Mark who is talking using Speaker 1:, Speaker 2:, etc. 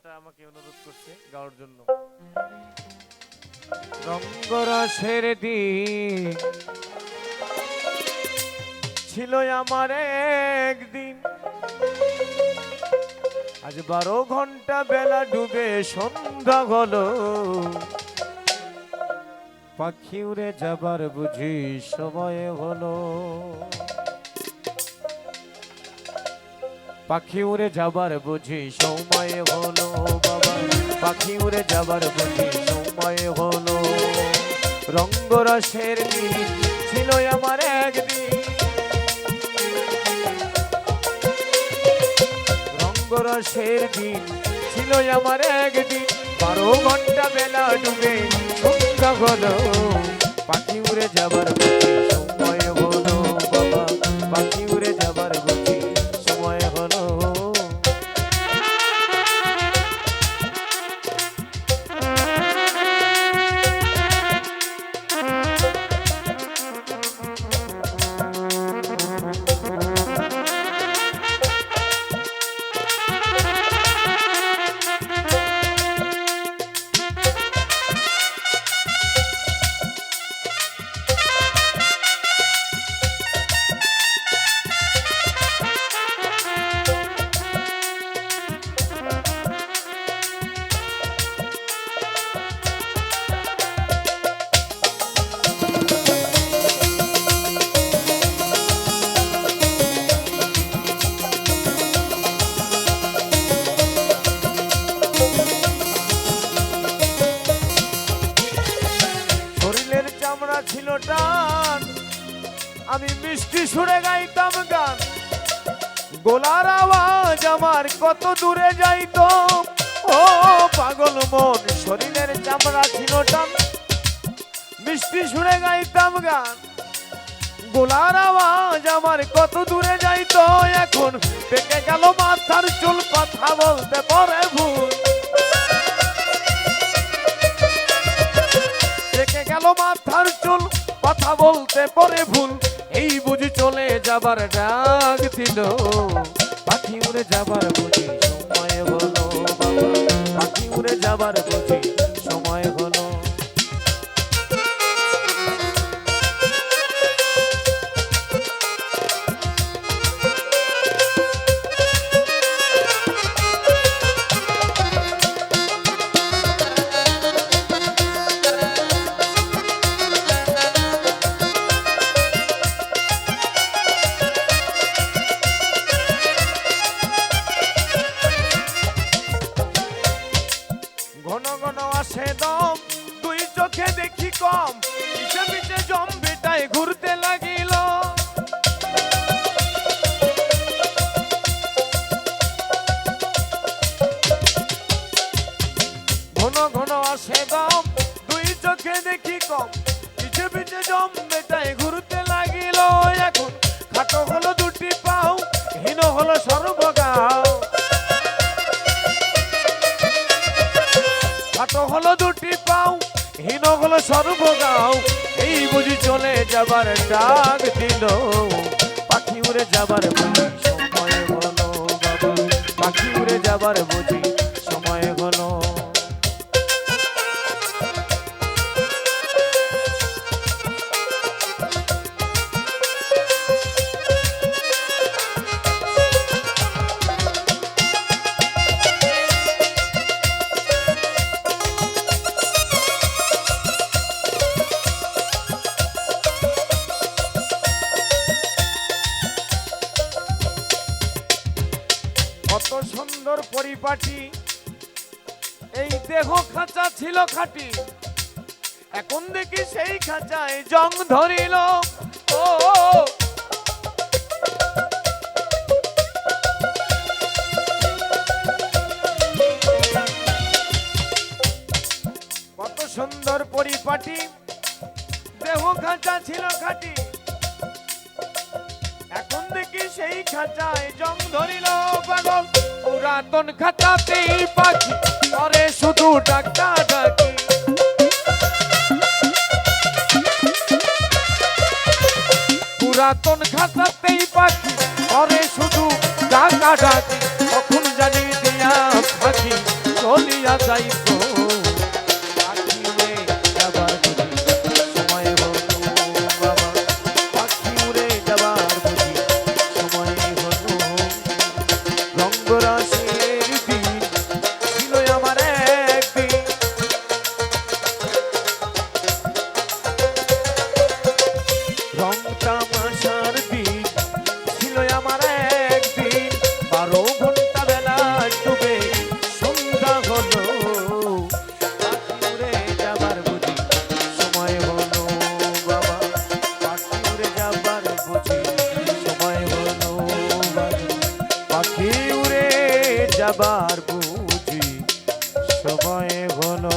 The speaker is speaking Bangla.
Speaker 1: গানটা আমাকে অনুরোধ করছে গাওয়ার জন্য। রঙ্গরসের দিন ছিল আমার একদিন, আজ 12 ঘন্টা বেলা ডুবে সন্ধ্যা হলো, পাখি উড়ে যাবার বুঝি সময় হলো, পাখি উড়ে যাবার বুঝি সময় হলো বাবা, পাখি উড়ে যাবার বুঝি সময় হলো। রঙ্গরসের দিন ছিল আমার একদিন, রঙ্গরসের দিন ছিল আমার একদিন, 12 ঘন্টা বেলা ডুবে সন্ধ্যা হলো, পাখি উড়ে যাবার বুঝি সময় হলো বাবা, পাখি উড়ে যাবার বুঝি সময় হলো। চামড়া ছিল টান, আমি মিষ্টি সুরে গাইতাম গান, গোলার আওয়াজ আমার কত দূরে যাইতো, ও পাগল মন। শরীরের চামড়া ছিল টান, মিষ্টি সুরে গাইতাম গান, গোলার আওয়াজ আমার কত দূরে যাইতো, এখন পেকে গেল মাথার চুল, কথা বলতে পারে ভুল, মাথার চুল কথা বলতে পরে ভুল, এই বুঝি চলে যাবার ডাক দিল, পাখি উড়ে যাবার বুঝি সময় হলো বাবা, পাখি উড়ে যাবার বুঝি সময় হলো। ঘন ঘন আসে দম, দুই চোখে দেখি কম, পিছে পিছে জম বেটায় ঘুরতে লাগিল, ঘন ঘন আসে দম, দুই চোখে দেখি কম, পিছে পিছে জম বেটায় ঘুরতে লাগিল, এখন খাটো হলো দুটি পাও, হীন হলো সর্বগাও, খাটো হলো দুটি পাও, হীন হলো সর্বগাও, এই বুঝি চলে যাবার ডাক দিল, পাখি উড়ে যাবার বুঝি সময় হলো বাবা, পাখি উড়ে যাবার বুঝি সময় হলো। কত সুন্দর পরিপাটি, এই দেহ খাঁচা ছিল খাঁটি, এখন দেখি সেই খাঁচায় জং ধরিল, ও কত সুন্দর পরিপাটি, দেহ খাঁচা ছিল খাঁটি, এখন দেখি সেই খাঁচায় জং ধরিল, পাগল পুরাতন খাঁচাতেই পাখি করে শুধু ডাক্তার ডাকি, পুরাতন খাঁচাতেই পাখি করে শুধু ডাকা ডাকি, কখন জানি দিয়া পাখি চলিয়া যাইতো পাখি উড়ে যাবার বুঝি সময় হলো বাবা পাখি উড়ে যাবার বুঝি সময় হলো রঙ্গরাসের দিন ছিল আমার একদিন রং তামাশার দিন ছিল আমার একদিন 12 ঘন্টা বেলা ডুবে সন্ধ্যা হলো পাখি উড়ে যাবার বুঝি সময় হলো বাবা পাখি উড়ে যাবার বুঝি সময় হলো বাবা পাখি উড়ে যাবার বুঝি সময় হলো